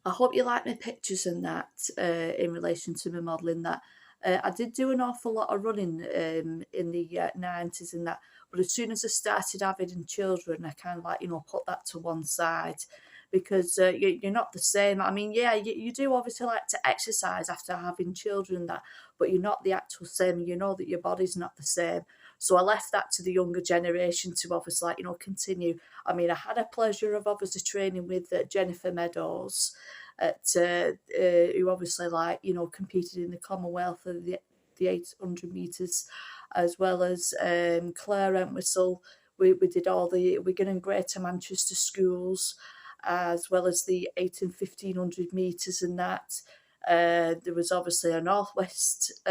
I hope you like my pictures and that in relation to my modelling. That I did do an awful lot of running in the 90s and that, but as soon as I started having children, I kind of like put that to one side because you're not the same. I mean, yeah, you do obviously like to exercise after having children and that, but you're not the actual same. You know that your body's not the same. So I left that to the younger generation to obviously continue. I mean, I had a pleasure of obviously training with Jennifer Meadows at who obviously competed in the Commonwealth of the 800 metres, as well as Claire Entwistle. We did all the Wigan and Greater Manchester schools, as well as the 8 and 1500 metres and that. There was obviously a Northwest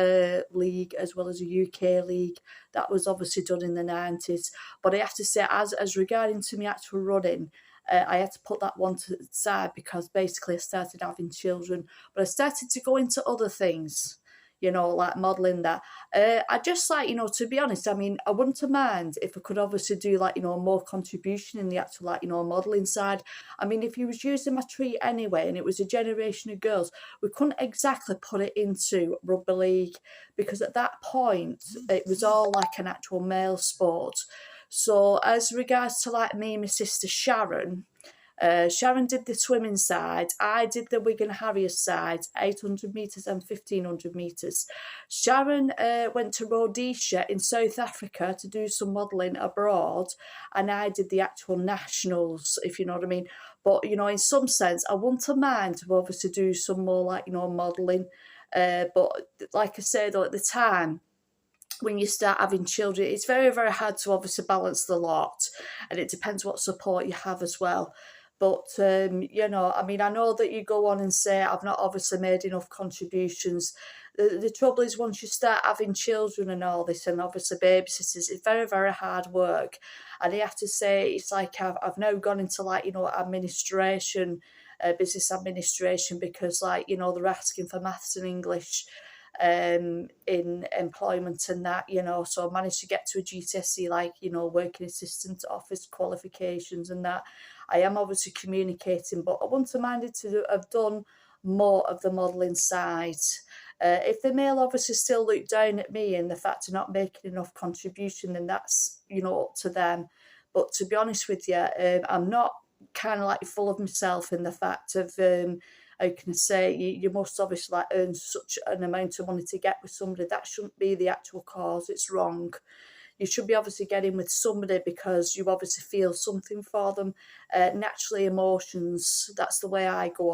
League as well as a UK League. That was obviously done in the 90s. But I have to say, as regarding to me actual running, I had to put that one to the side because basically I started having children. But I started to go into other things, like modelling that. I just to be honest, I mean, I wouldn't have mind if I could obviously do more contribution in the actual modelling side. I mean, if you was using my tree anyway and it was a generation of girls, we couldn't exactly put it into rugby league because at that point it was all like an actual male sport. So as regards to me and my sister Sharon, Sharon did the swimming side. I did the Wigan Harriers side, 800 metres and 1500 metres. Sharon went to Rhodesia in South Africa to do some modelling abroad, and I did the actual nationals, if you know what I mean. But, in some sense, I wouldn't have mind to obviously do some more modelling. But like I said, though, at the time, when you start having children, it's very, very hard to obviously balance the lot, and it depends what support you have as well. But, I mean, I know that you go on and say, I've not obviously made enough contributions. The trouble is once you start having children and all this, and obviously babysitters, it's very, very hard work. And I have to say, it's like I've now gone into administration, business administration, because they're asking for maths and English in employment and that, so I managed to get to a GCSE, working assistant, office qualifications and that. I am obviously communicating, but I wouldn't have minded to have done more of the modelling side. If the male obviously still look down at me in the fact of not making enough contribution, then that's, up to them. But to be honest with you, I'm not kind of full of myself in the fact of how can I say, you must obviously earn such an amount of money to get with somebody. That shouldn't be the actual cause. It's wrong. You should be obviously getting with somebody because you obviously feel something for them. Naturally, emotions, that's the way I go